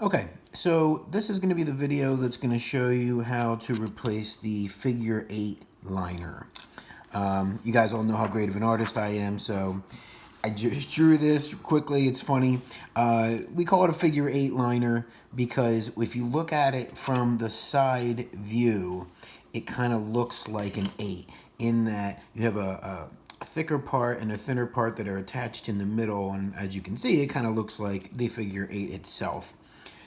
Okay, so this is going to be the video that's going to show you how to replace the figure 8 liner. You guys all know how great of an artist I am, so I just drew this quickly. It's funny. We call it a figure 8 liner because if you look at it from the side view, it kind of looks like an 8 in that you have a thicker part and a thinner part that are attached in the middle, and as you can see, it kind of looks like the figure 8 itself.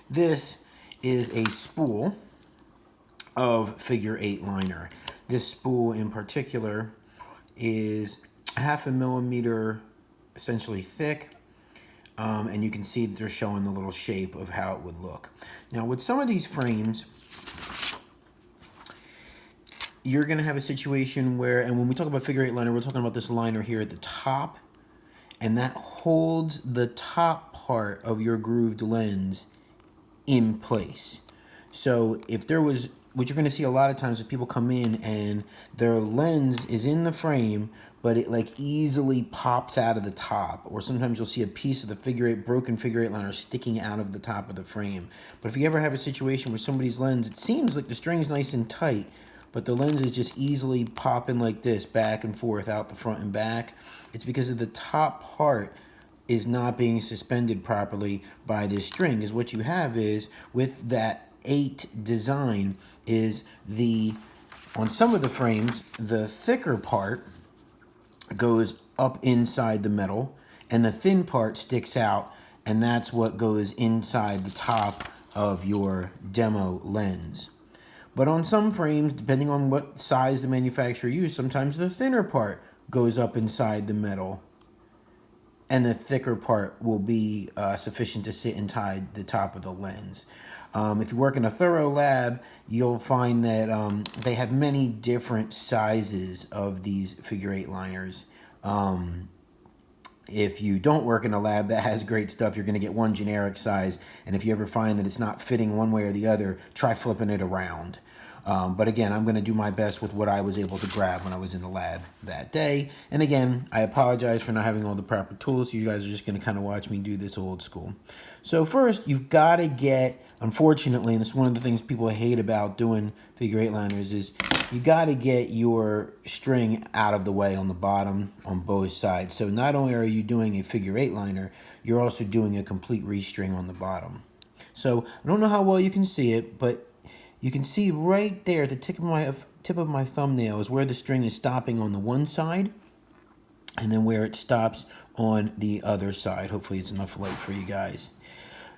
This is a spool of figure 8 liner. This spool in particular is 1/2 millimeter essentially thick, and you can see that they're showing the little shape of how it would look. Now with some of these frames, you're going to have a situation where, and when we talk about figure 8 liner, we're talking about this liner here at the top, and that holds the top part of your grooved lens in place. So if there was, what you're going to see a lot of times is people come in and their lens is in the frame, but it like easily pops out of the top, or sometimes you'll see a piece of the figure 8, broken figure 8 liner sticking out of the top of the frame. But if you ever have a situation where somebody's lens, it seems like the string's nice and tight, but the lens is just easily popping like this back and forth out the front and back, it's because of the top part is not being suspended properly by this string. Is what you have is with that 8 design is on some of the frames, the thicker part goes up inside the metal and the thin part sticks out, and that's what goes inside the top of your demo lens. But on some frames, depending on what size the manufacturer used, sometimes the thinner part goes up inside the metal and the thicker part will be sufficient to sit inside the top of the lens. If you work in a thorough lab, you'll find that they have many different sizes of these figure 8 liners. If you don't work in a lab that has great stuff, you're going to get one generic size, and if you ever find that it's not fitting one way or the other, try flipping it around. But again, I'm going to do my best with what I was able to grab when I was in the lab that day. And again, I apologize for not having all the proper tools. So you guys are just going to kind of watch me do this old school. So first, you've got to get, unfortunately, and it's one of the things people hate about doing figure 8 liners, is you got to get your string out of the way on the bottom on both sides. So not only are you doing a figure 8 liner, you're also doing a complete restring on the bottom. So I don't know how well you can see it, but you can see right there at the tip of my thumbnail is where the string is stopping on the one side, and then where it stops on the other side. Hopefully it's enough light for you guys.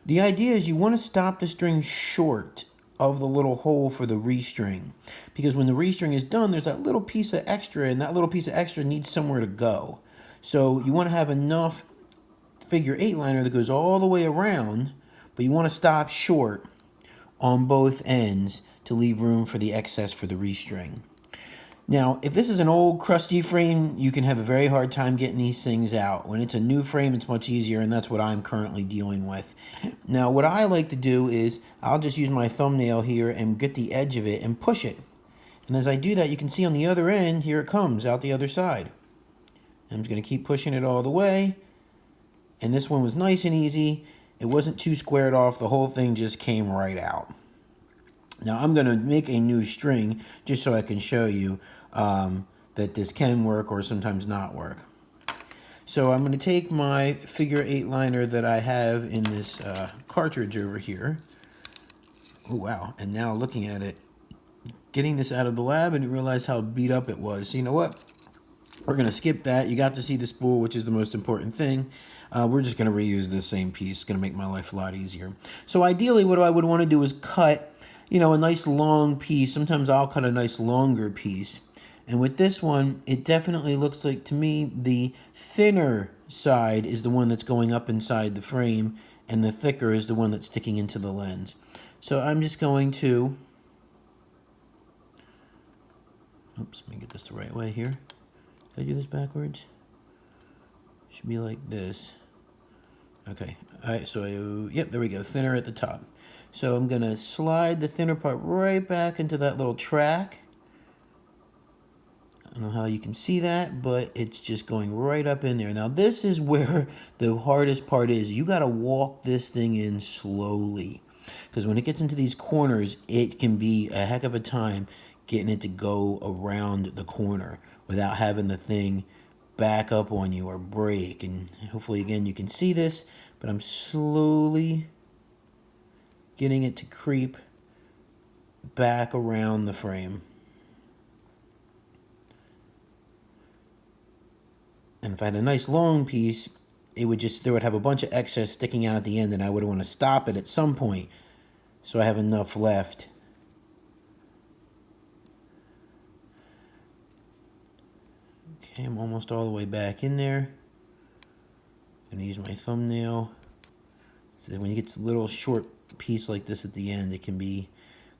The idea is you want to stop the string short of the little hole for the restring, because when the restring is done, there's that little piece of extra, and that little piece of extra needs somewhere to go. So you want to have enough figure 8 liner that goes all the way around, but you want to stop short on both ends to leave room for the excess for the restring. Now, if this is an old crusty frame, you can have a very hard time getting these things out. When it's a new frame, it's much easier, and that's what I'm currently dealing with. Now, what I like to do is I'll just use my thumbnail here and get the edge of it and push it. And as I do that, you can see on the other end, here it comes out the other side. I'm just going to keep pushing it all the way. And this one was nice and easy. It wasn't too squared off. The whole thing just came right out. Now I'm going to make a new string just so I can show you that this can work or sometimes not work. So I'm going to take my figure 8 liner that I have in this cartridge over here. Oh wow, and now looking at it, getting this out of the lab, and you realize how beat up it was. So you know what? We're going to skip that. You got to see the spool, which is the most important thing. We're just going to reuse this same piece. It's going to make my life a lot easier. So ideally, what I would want to do is cut, you know, a nice long piece. Sometimes I'll cut a nice longer piece. And with this one, it definitely looks like, to me, the thinner side is the one that's going up inside the frame, and the thicker is the one that's sticking into the lens. So I'm just going to, oops, let me get this the right way here. Did I do this backwards? Should be like this. Okay, all right, so yep, there we go, thinner at the top. So I'm gonna slide the thinner part right back into that little track. I don't know how you can see that, but it's just going right up in there. Now this is where the hardest part is. You gotta walk this thing in slowly. because when it gets into these corners, it can be a heck of a time getting it to go around the corner without having the thing back up on you or break. And hopefully, again, you can see this, but I'm slowly getting it to creep back around the frame. And if I had a nice long piece, there would have a bunch of excess sticking out at the end, and I would want to stop it at some point so I have enough left. Okay, I'm almost all the way back in there. I'm going to use my thumbnail. So that when you get a little short piece like this at the end, it can be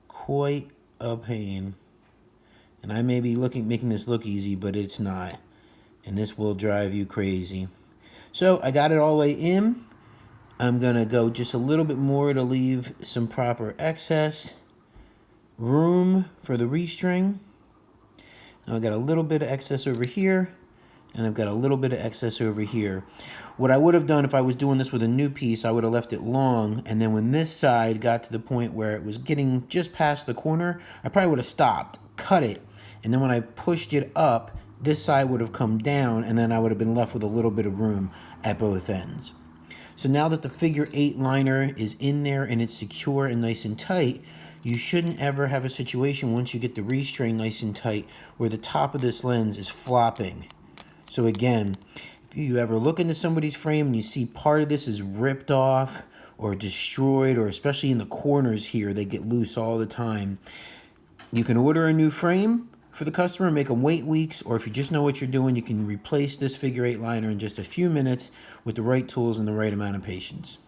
quite a pain. And I may be making this look easy, but it's not. And this will drive you crazy. So I got it all the way in. I'm going to go just a little bit more to leave some proper excess room for the restring. Now I've got a little bit of excess over here, and I've got a little bit of excess over here. What I would have done if I was doing this with a new piece, I would have left it long, and then when this side got to the point where it was getting just past the corner, I probably would have stopped, cut it, and then when I pushed it up, this side would have come down, and then I would have been left with a little bit of room at both ends. So now that the figure 8 liner is in there and it's secure and nice and tight, you shouldn't ever have a situation once you get the restring nice and tight where the top of this lens is flopping. So again, if you ever look into somebody's frame and you see part of this is ripped off or destroyed, or especially in the corners here, they get loose all the time, you can order a new frame for the customer, make them wait weeks, or if you just know what you're doing, you can replace this figure 8 liner in just a few minutes with the right tools and the right amount of patience.